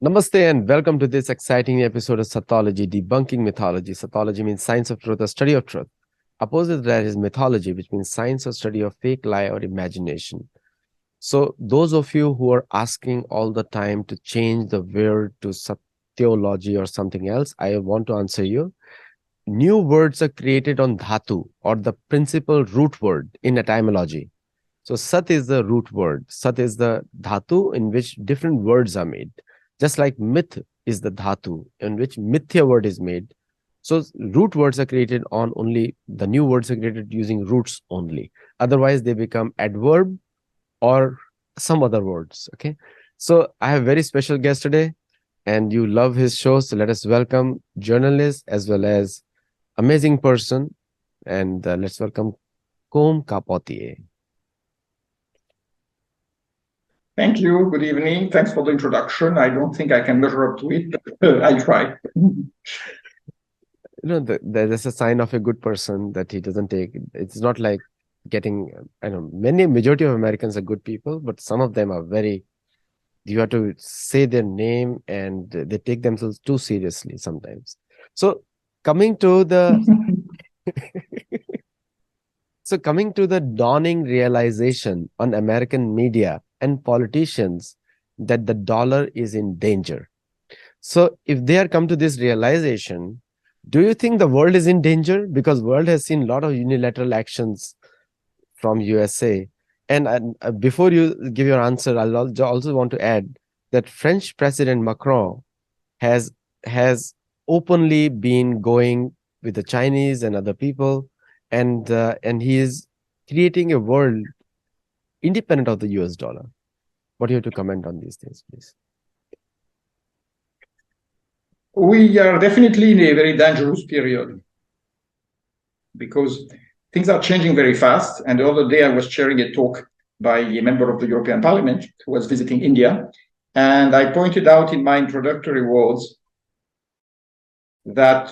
Namaste and welcome to this exciting episode of Sattology, debunking mythology. Sattology means science of truth or study of truth. Opposite that is mythology, which means science or study of fake, lie, or imagination. So those of you who are asking all the time to change the word to Sattology or something else, I want to answer you. New words are created on dhatu or the principal root word in etymology. So Sat is the root word. Sat is the dhatu in which different words are made. Just like myth is the dhatu in which mithya word is made. So root words are created on only, the new words are created using roots only. Otherwise, they become adverb or some other words. Okay. So I have a very special guest today and you love his show. So let us welcome journalist as well as amazing person. And let's welcome Carpentier. Thank you. Good evening. Thanks for the introduction. I don't think I can measure up to it, but I'll try. There's a sign of a good person that he doesn't take. It's not like getting, I know, majority of Americans are good people, but some of them are very, you have to say their name and they take themselves too seriously sometimes. So coming to the, coming to the dawning realization on American media and politicians that the dollar is in danger. So if they are come to this realization, do you think the world is in danger? Because world has seen a lot of unilateral actions from USA. And before you give your answer, I'll also want to add that French President Macron has openly been going with the Chinese and other people, and he is creating a world independent of the US dollar. What do you have to comment on these things, please? We are definitely in a very dangerous period because things are changing very fast. And the other day I was chairing a talk by a member of the European Parliament who was visiting India. And I pointed out in my introductory words that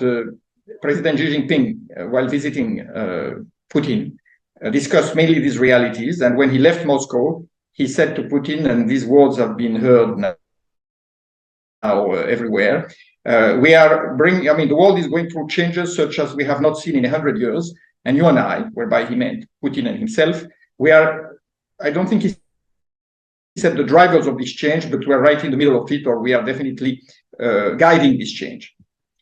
President Xi Jinping, while visiting Putin, discussed mainly these realities. And when he left Moscow, he said to Putin, and these words have been heard now everywhere, the world is going through changes such as we have not seen in 100 years. And you and I, whereby he meant Putin and himself, I don't think he said the drivers of this change, but we're right in the middle of it, or we are definitely guiding this change.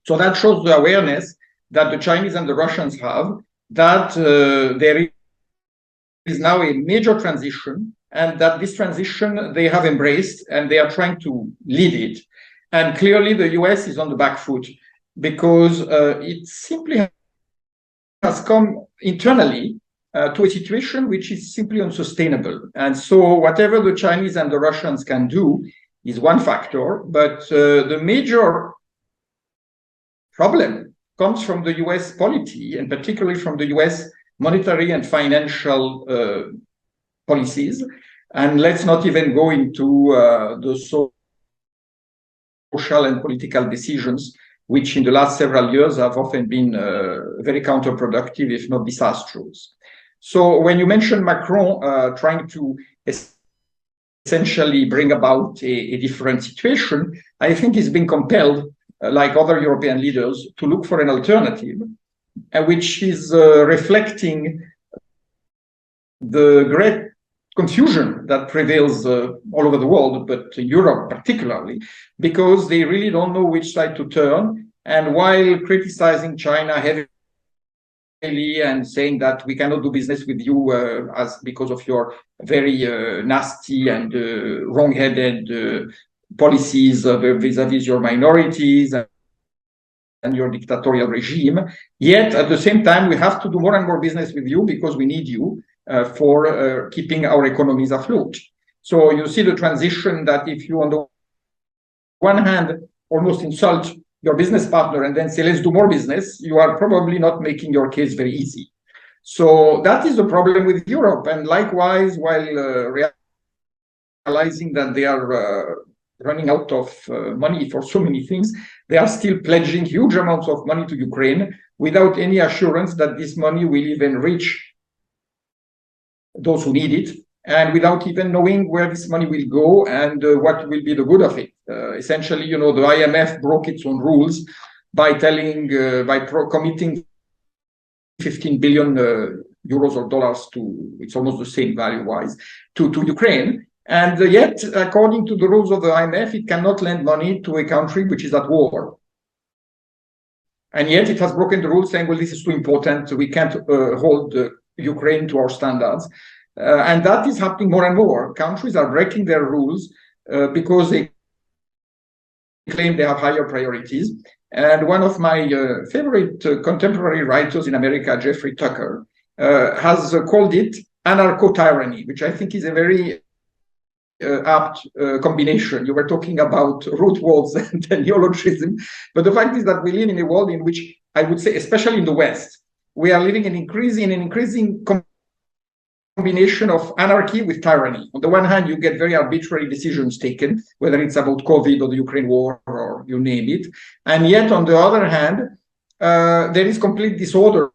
So that shows the awareness that the Chinese and the Russians have that there is now a major transition, and that this transition they have embraced and they are trying to lead it. And clearly the US is on the back foot because it simply has come internally to a situation which is simply unsustainable. And so whatever the Chinese and the Russians can do is one factor, but the major problem comes from the US polity, and particularly from the US monetary and financial policies. And let's not even go into the social and political decisions, which in the last several years have often been very counterproductive, if not disastrous. So when you mention Macron trying to essentially bring about a different situation, I think he's been compelled, like other European leaders, to look for an alternative, which is reflecting the great confusion that prevails all over the world, but Europe particularly, because they really don't know which side to turn. And while criticizing China heavily and saying that we cannot do business with you because of your very nasty and wrong-headed policies vis-a-vis your minorities and your dictatorial regime, yet at the same time we have to do more and more business with you because we need you for keeping our economies afloat. So you see the transition that if you on the one hand almost insult your business partner and then say let's do more business, you are probably not making your case very easy. So that is the problem with Europe. And likewise, while realizing that they are running out of money for so many things, they are still pledging huge amounts of money to Ukraine without any assurance that this money will even reach those who need it, and without even knowing where this money will go and what will be the good of it. Essentially, the IMF broke its own rules by committing 15 billion euros or dollars it's almost the same value-wise, to Ukraine. And yet, according to the rules of the IMF, it cannot lend money to a country which is at war. And yet it has broken the rules, saying, well, this is too important, we can't hold Ukraine to our standards. And that is happening more and more. Countries are breaking their rules because they claim they have higher priorities. And one of my favorite contemporary writers in America, Jeffrey Tucker, has called it anarcho-tyranny, which I think is a very apt combination. You were talking about root words and neologism, but the fact is that we live in a world in which, I would say, especially in the West, we are living in an increasing combination of anarchy with tyranny. On the one hand, you get very arbitrary decisions taken, whether it's about COVID or the Ukraine war or you name it. And yet, on the other hand, there is complete disorder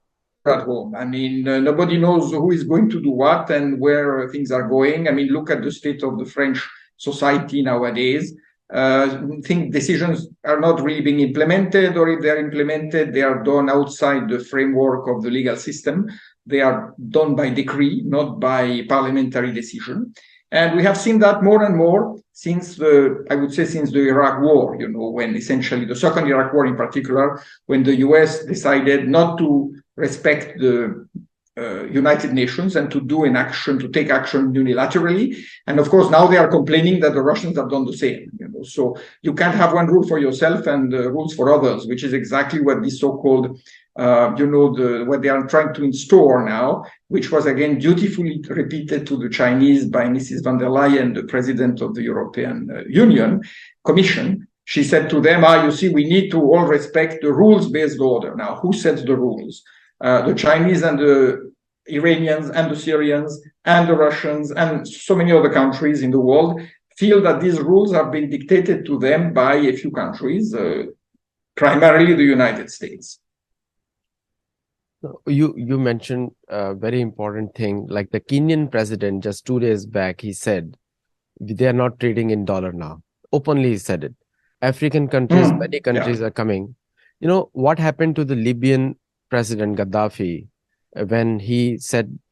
at home. I mean, nobody knows who is going to do what and where things are going. I mean, look at the state of the French society nowadays. I think decisions are not really being implemented, or if they're implemented, they are done outside the framework of the legal system. They are done by decree, not by parliamentary decision. And we have seen that more and more since the Iraq war, when essentially the second Iraq war in particular, when the US decided not to respect the United Nations and to take action unilaterally. And of course, now they are complaining that the Russians have done the same. So you can't have one rule for yourself and rules for others, which is exactly what this so-called what they are trying to install now, which was again dutifully repeated to the Chinese by Mrs. von der Leyen, the president of the European Union Commission. She said to them, you see, we need to all respect the rules-based order. Now, who sets the rules? The Chinese and the Iranians and the Syrians and the Russians and so many other countries in the world feel that these rules have been dictated to them by a few countries, primarily the United States. You mentioned a very important thing, like the Kenyan president just 2 days back, he said they are not trading in dollar now. Openly he said it. African countries, many countries are coming. What happened to the Libyan President Gaddafi when he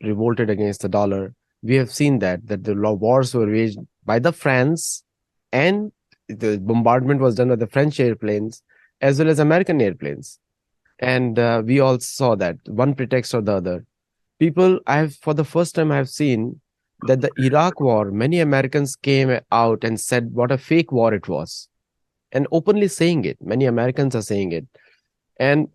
revolted against the dollar? We have seen that the wars were waged by the France, and the bombardment was done by the French airplanes as well as American airplanes. And we all saw that, one pretext or the other. For the first time, I have seen that the Iraq war, many Americans came out and said what a fake war it was, and openly saying it. Many Americans are saying it. And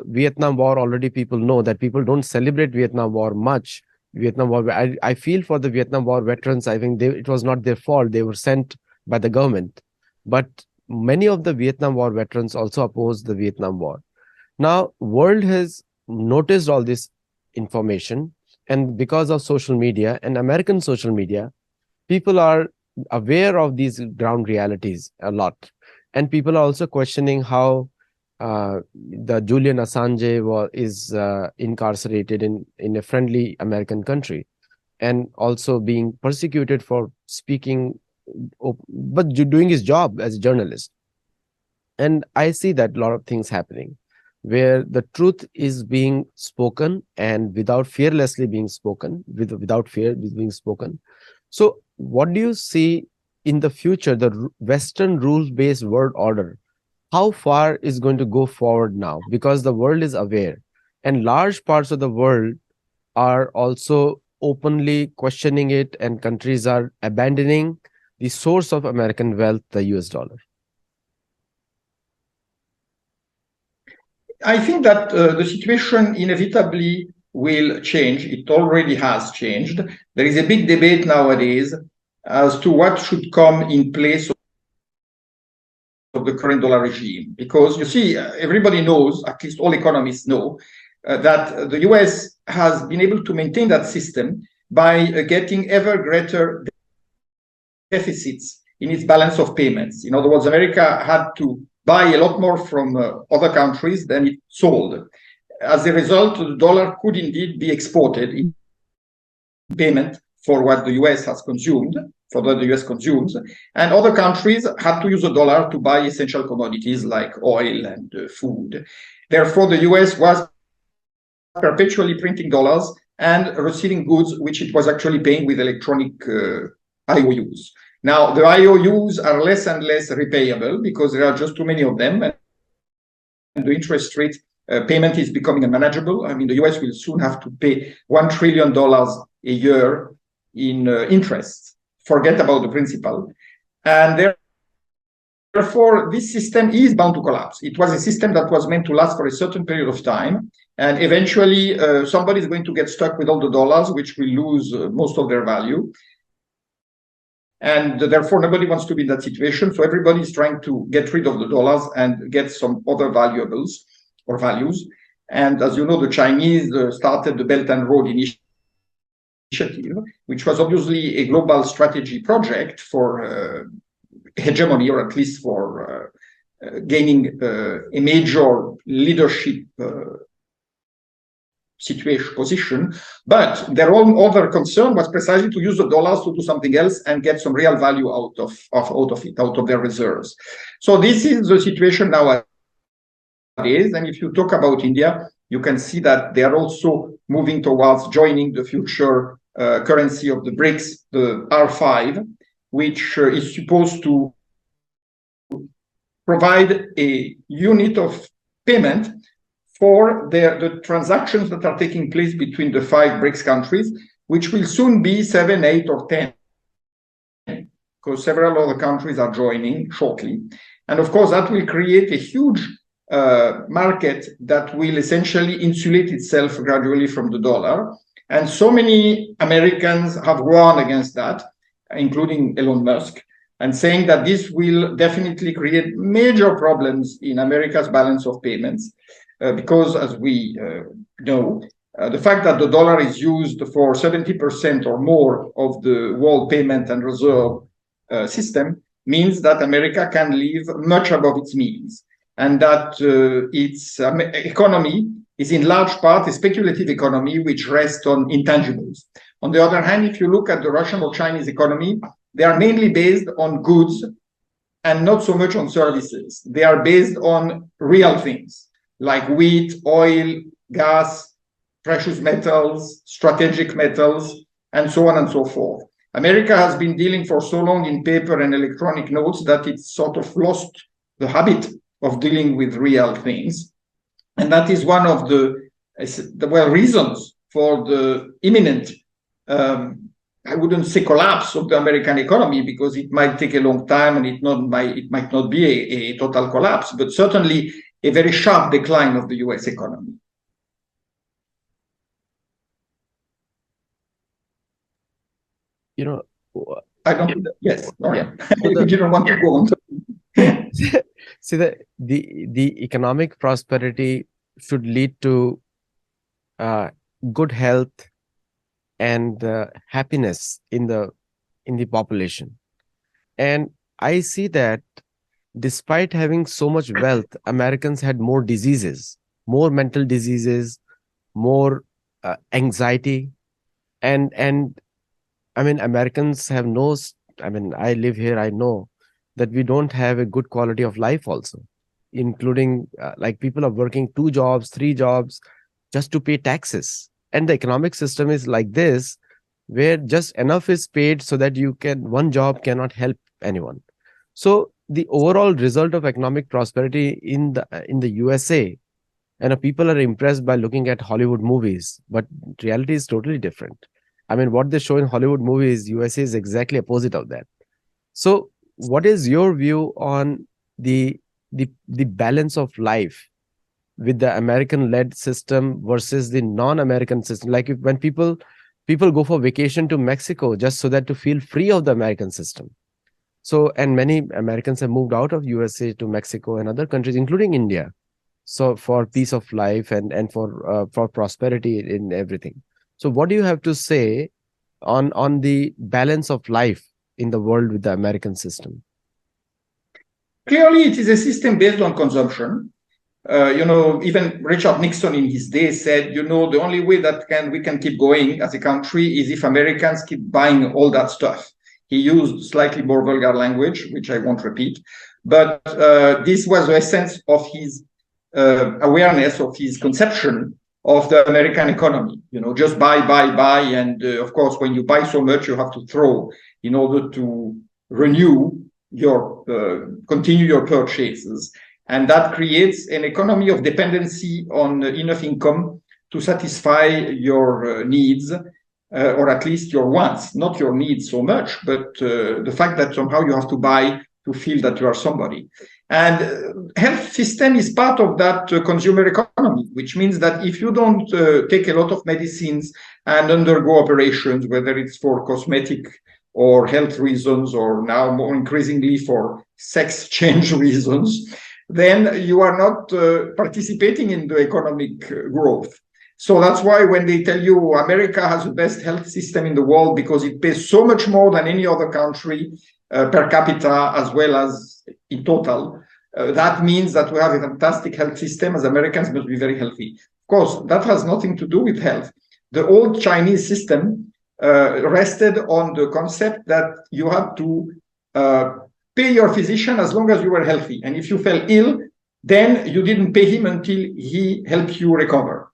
Vietnam War, already people know that people don't celebrate Vietnam War much. Vietnam War, I feel for the Vietnam War veterans. I think it was not their fault. They were sent by the government. But many of the Vietnam War veterans also opposed the Vietnam War. Now, world has noticed all this information, and because of social media and American social media, people are aware of these ground realities a lot. And people are also questioning how the Julian Assange is incarcerated in a friendly American country, and also being persecuted for speaking, but doing his job as a journalist. And I see that a lot of things happening where the truth is being spoken and fearlessly being spoken, without fear being spoken. So what do you see in the future, the Western rules-based world order? How far is going to go forward now? Because the world is aware, and large parts of the world are also openly questioning it, and countries are abandoning the source of American wealth, the US dollar. I think that the situation inevitably will change. It already has changed. There is a big debate nowadays as to what should come in place of the current dollar regime. Because you see, everybody knows, at least all economists know, that the US has been able to maintain that system by getting ever greater deficits in its balance of payments. In other words, America had to buy a lot more from other countries than it sold. As a result, the dollar could indeed be exported in payment for what the US has consumed. for that the US consumes, and other countries had to use the dollar to buy essential commodities like oil and food. Therefore, the US was perpetually printing dollars and receiving goods which it was actually paying with electronic IOUs. Now, the IOUs are less and less repayable because there are just too many of them, and the interest rate payment is becoming unmanageable. I mean, the US will soon have to pay $1 trillion a year in interest. Forget about the principal. And therefore, this system is bound to collapse. It was a system that was meant to last for a certain period of time. And eventually, somebody is going to get stuck with all the dollars, which will lose most of their value. And therefore, nobody wants to be in that situation. So everybody is trying to get rid of the dollars and get some other valuables or values. And as you know, the Chinese started the Belt and Road Initiative, which was obviously a global strategy project for hegemony, or at least for gaining a major leadership position. But their own other concern was precisely to use the dollars to do something else and get some real value out of their reserves. So this is the situation nowadays. And if you talk about India, you can see that they are also moving towards joining the future currency of the BRICS, the R5, which is supposed to provide a unit of payment for the transactions that are taking place between the 5 BRICS countries, which will soon be 7, 8, or 10, because several other countries are joining shortly. And of course, that will create a huge market that will essentially insulate itself gradually from the dollar. And so many Americans have warned against that, including Elon Musk, and saying that this will definitely create major problems in America's balance of payments. Because as we know, the fact that the dollar is used for 70% or more of the world payment and reserve system means that America can live much above its means, and that its economy is in large part a speculative economy which rests on intangibles. On the other hand, if you look at the Russian or Chinese economy, they are mainly based on goods and not so much on services. They are based on real things like wheat, oil, gas, precious metals, strategic metals, and so on and so forth. America has been dealing for so long in paper and electronic notes that it's sort of lost the habit of dealing with real things. And that is one of the reasons for the imminent, I wouldn't say collapse of the American economy, because it might take a long time and it might not be a total collapse, but certainly a very sharp decline of the US economy. I don't. Yes. Yeah. You didn't want to go on. See, the economic prosperity should lead to good health and happiness in the population. And I see that despite having so much wealth, Americans had more diseases, more mental diseases, more anxiety, and I mean, Americans have I live here, I know that we don't have a good quality of life also, including like people are working 2 jobs, 3 jobs just to pay taxes. And the economic system is like this, where just enough is paid so that one job cannot help anyone. So the overall result of economic prosperity in the USA, and people are impressed by looking at Hollywood movies, but reality is totally different. I mean, what they show in Hollywood movies, USA is exactly opposite of that. So what is your view on the balance of life with the American-led system versus the non-American system? Like when people go for vacation to Mexico just so that to feel free of the American system. So, and many Americans have moved out of USA to Mexico and other countries, including India. So for peace of life and for prosperity in everything. So what do you have to say on the balance of life in the world with the American system? Clearly, it is a system based on consumption. Even Richard Nixon in his day said, the only way that we can keep going as a country is if Americans keep buying all that stuff. He used slightly more vulgar language, which I won't repeat. But this was the essence of his awareness, of his conception of the American economy. Just buy, buy. And of course, when you buy so much, you have to throw in order to renew your, continue your purchases. And that creates an economy of dependency on enough income to satisfy your needs, or at least your wants, not your needs so much, but the fact that somehow you have to buy to feel that you are somebody. And health system is part of that consumer economy, which means that if you don't take a lot of medicines and undergo operations, whether it's for cosmetic or health reasons, or now more increasingly for sex change reasons, then you are not participating in the economic growth. So that's why when they tell you America has the best health system in the world because it pays so much more than any other country per capita as well as in total, that means that we have a fantastic health system, as Americans must be very healthy. Of course, that has nothing to do with health. The old Chinese system rested on the concept that you had to pay your physician as long as you were healthy. And if you fell ill, then you didn't pay him until he helped you recover.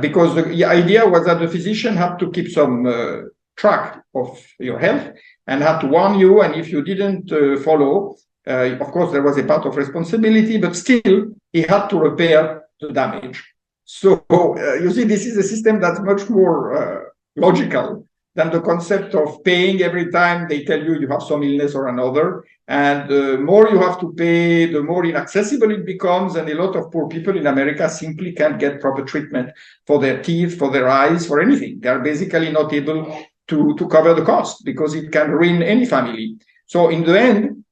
Because the idea was that the physician had to keep some track of your health and had to warn you. And if you didn't follow, of course, there was a part of responsibility, but still he had to repair the damage. So you see, this is a system that's much more logical than the concept of paying every time they tell you have some illness or another. And the more you have to pay, the more inaccessible it becomes. And a lot of poor people in America simply can't get proper treatment for their teeth, for their eyes, for anything. They are basically not able to cover the cost because it can ruin any family. So in the end,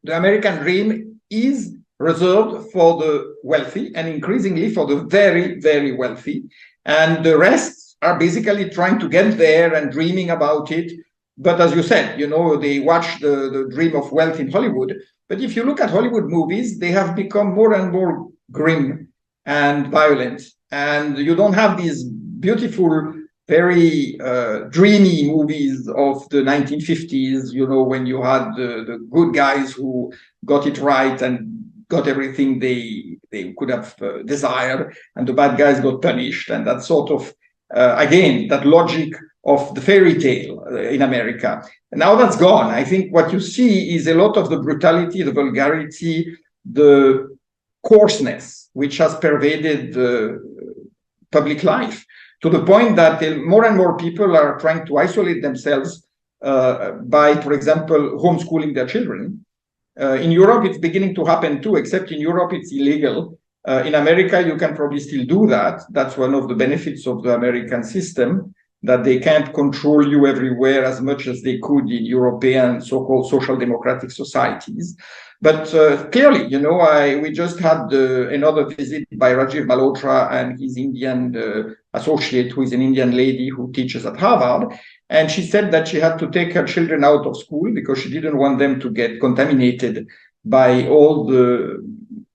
the American dream is reserved for the wealthy and increasingly for the very, very wealthy. And the rest are basically trying to get there and dreaming about it. But as you said, they watch the dream of wealth in Hollywood. But if you look at Hollywood movies, they have become more and more grim and violent. And you don't have these beautiful, very dreamy movies of the 1950s, when you had the good guys who got it right and got everything they could have desired, and the bad guys got punished. And that sort of, again, that logic of the fairy tale in America. And now that's gone. I think what you see is a lot of the brutality, the vulgarity, the coarseness, which has pervaded public life, to the point that more and more people are trying to isolate themselves by, for example, homeschooling their children. In Europe, it's beginning to happen too, except in Europe, it's illegal. In America, you can probably still do that. That's one of the benefits of the American system, that they can't control you everywhere as much as they could in European so-called social democratic societies. But clearly, we just had another visit by Rajiv Malhotra and his Indian associate, who is an Indian lady who teaches at Harvard. And she said that she had to take her children out of school because she didn't want them to get contaminated by all the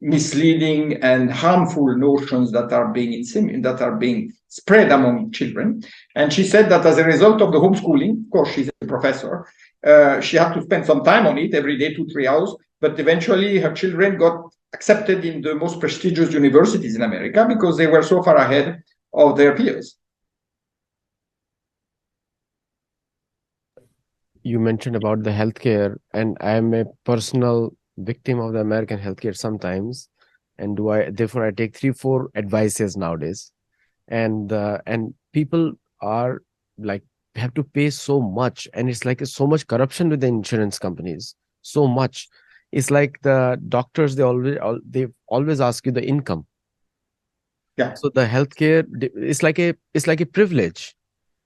misleading and harmful notions that are being spread among children. And she said that as a result of the homeschooling, of course, she's a professor, she had to spend some time on it every day, 2-3 hours, but eventually her children got accepted in the most prestigious universities in America because they were so far ahead of their peers. You mentioned about the healthcare, and I'm a personal victim of the American healthcare sometimes, and therefore I take 3-4 advices nowadays, and people are like have to pay so much, and it's like so much corruption with the insurance companies. So much, it's like the doctors, they always ask you the income. Yeah. So the healthcare it's like a privilege,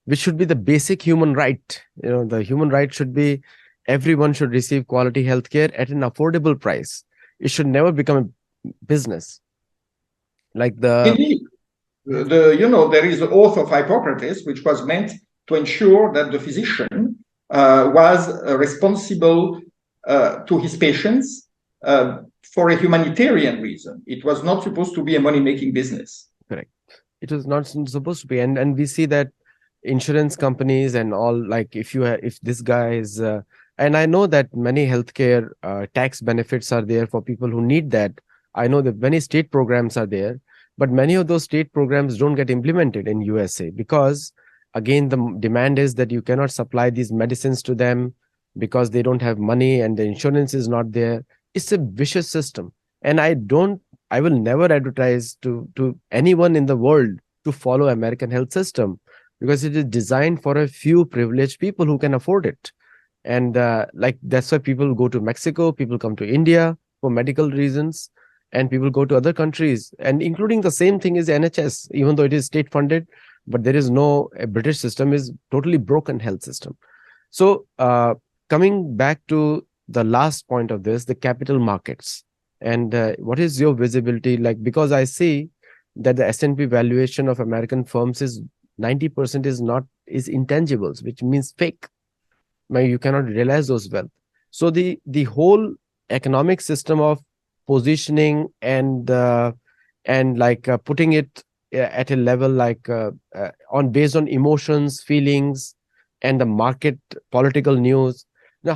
which should be the basic human right. The human right should be everyone should receive quality healthcare at an affordable price. It should never become a business. Like Indeed. There is the oath of Hippocrates, which was meant to ensure that the physician was responsible to his patients for a humanitarian reason. It was not supposed to be a money-making business. Correct. It was not supposed to be. And we see that insurance companies and all, like if this guy is and I know that many healthcare tax benefits are there for people who need that. I know that many state programs are there, but many of those state programs don't get implemented in USA because again demand is that you cannot supply these medicines to them because they don't have money and the insurance is not there. It's a vicious system, and I will never advertise to anyone in the world to follow American health system because it is designed for a few privileged people who can afford it. And like that's why people go to Mexico, people come to India for medical reasons, and people go to other countries, and including the same thing is NHS, even though it is state funded, but there is no a British system is totally broken health system. So coming back to the last point of this, the capital markets, and what is your visibility like? Because I see that the S&P valuation of American firms is 90% is intangibles, which means fake. You cannot realize those wealth. So the whole economic system of positioning and like putting it at a level like on based on emotions, feelings, and the market political news. Now,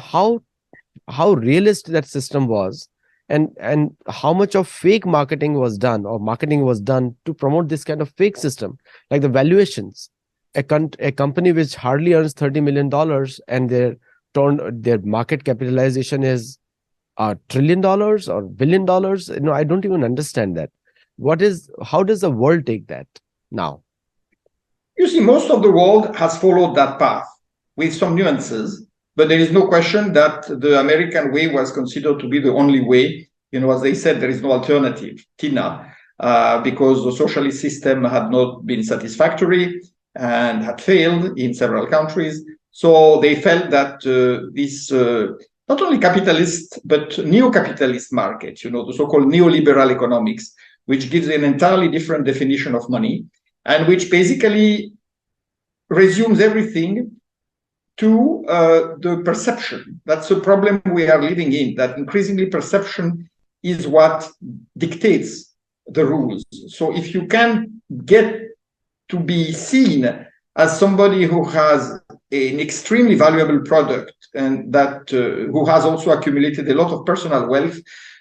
how realistic that system was, and how much of fake marketing was done or marketing was done to promote this kind of fake system, like the valuations. A company which hardly earns $30 million and their market capitalization is $1 trillion or $1 billion. I don't even understand that. How does the world take that now? You see, most of the world has followed that path with some nuances, but there is no question that the American way was considered to be the only way. As they said, there is no alternative, Tina, because the socialist system had not been satisfactory and had failed in several countries. So they felt that this not only capitalist, but neo-capitalist market, the so-called neoliberal economics, which gives an entirely different definition of money, and which basically resumes everything to the perception. That's the problem we are living in, that increasingly perception is what dictates the rules. So if you can get to be seen as somebody who has an extremely valuable product and that who has also accumulated a lot of personal wealth,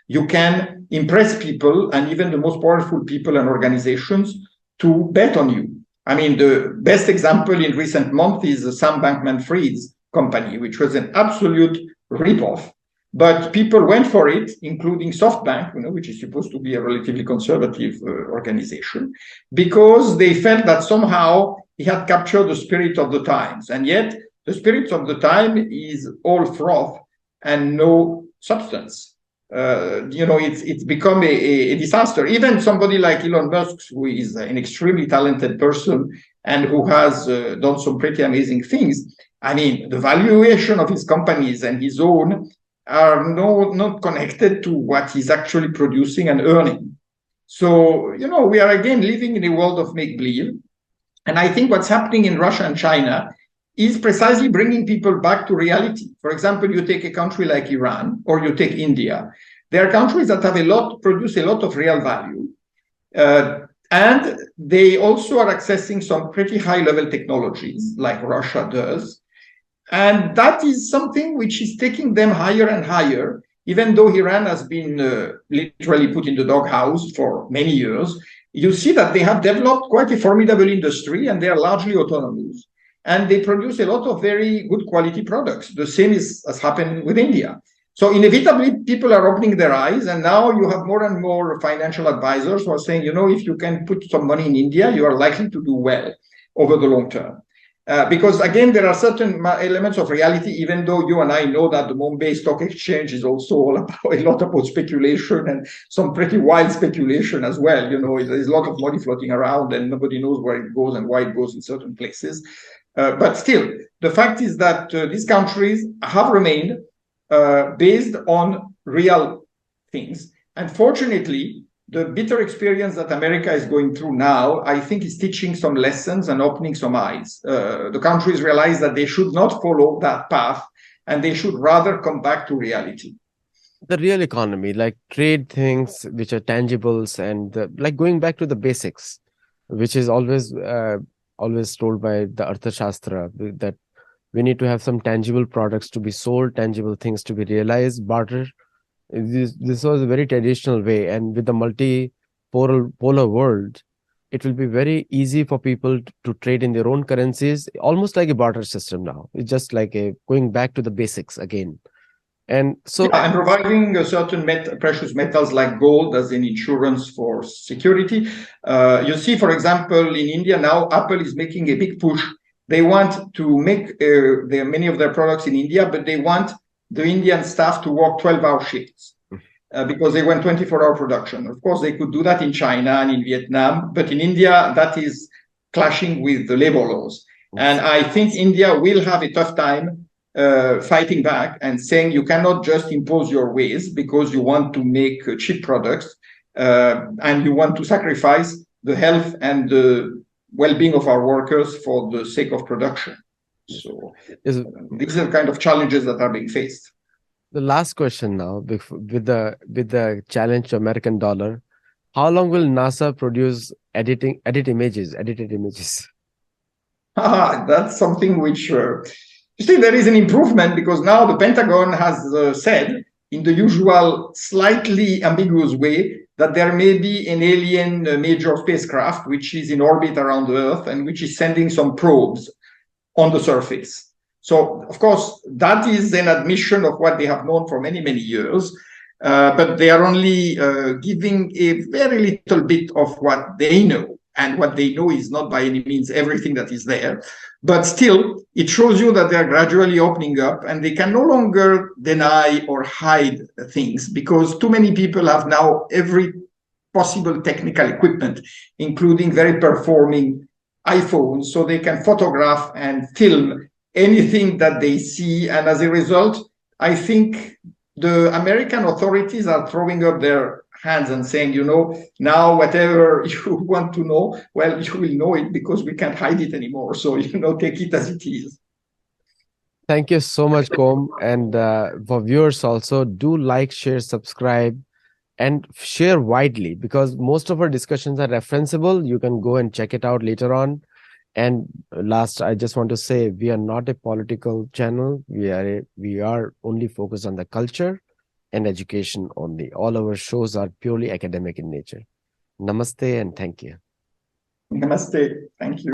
you can impress people, and even the most powerful people and organizations, to bet on you. I mean, the best example in recent months is Sam Bankman-Fried's company, which was an absolute ripoff. But people went for it, including SoftBank, which is supposed to be a relatively conservative organization, because they felt that somehow he had captured the spirit of the times. And yet, the spirit of the time is all froth and no substance. It's become a disaster. Even somebody like Elon Musk, who is an extremely talented person and who has done some pretty amazing things, I mean, the valuation of his companies and his own are not connected to what he's actually producing and earning. So, we are again living in a world of make-believe. And I think what's happening in Russia and China is precisely bringing people back to reality. For example, you take a country like Iran or you take India. They are countries that produce a lot of real value. And they also are accessing some pretty high-level technologies like Russia does. And that is something which is taking them higher and higher, even though Iran has been literally put in the doghouse for many years. You see that they have developed quite a formidable industry and they are largely autonomous. And they produce a lot of very good quality products. The same has happened with India. So inevitably, people are opening their eyes. And now you have more and more financial advisors who are saying, if you can put some money in India, you are likely to do well over the long term. Because again, there are certain elements of reality, even though you and I know that the Mumbai Stock Exchange is also a lot about speculation and some pretty wild speculation as well. There's a lot of money floating around and nobody knows where it goes and why it goes in certain places. But still, the fact is that these countries have remained based on real things. And fortunately, the bitter experience that America is going through now, I think, is teaching some lessons and opening some eyes. The countries realize that they should not follow that path and they should rather come back to reality. The real economy, like trade things which are tangibles and like going back to the basics, which is always always told by the Arthashastra that we need to have some tangible products to be sold, tangible things to be realized, barter. This was a very traditional way, and with the polar world, it will be very easy for people to trade in their own currencies, almost like a barter system now. It's just like a going back to the basics again. And so, Yeah, and providing a certain precious metals like gold as an insurance for security. You see, for example, in India now, Apple is making a big push. They want to make many of their products in India, but they want the Indian staff to work 12-hour shifts because they want 24-hour production. Of course, they could do that in China and in Vietnam, but in India, that is clashing with the labor laws. And I think India will have a tough time fighting back and saying you cannot just impose your ways because you want to make cheap products and you want to sacrifice the health and the well-being of our workers for the sake of production. So these are the kind of challenges that are being faced. The last question now, with the challenge to American dollar, how long will NASA produce edited images? That's something which you see, there is an improvement because now the Pentagon has said, in the usual slightly ambiguous way, that there may be an alien major spacecraft which is in orbit around the Earth and which is sending some probes on the surface. So, of course, that is an admission of what they have known for many, many years. But they are only giving a very little bit of what they know. And what they know is not by any means everything that is there. But still, it shows you that they are gradually opening up and they can no longer deny or hide things because too many people have now every possible technical equipment, including very performing iPhones, so they can photograph and film anything that they see. And as a result, I think the American authorities are throwing up their hands and saying, now whatever you want to know, well, you will know it because we can't hide it anymore. So, take it as it is. Thank you so much, Com. And for viewers also, do like, share, subscribe, and share widely because most of our discussions are referenceable. You can go and check it out later on. And last, I just want to say we are not a political channel. We are only focused on the culture and education only. All our shows are purely academic in nature. Namaste and thank you. Namaste. Thank you.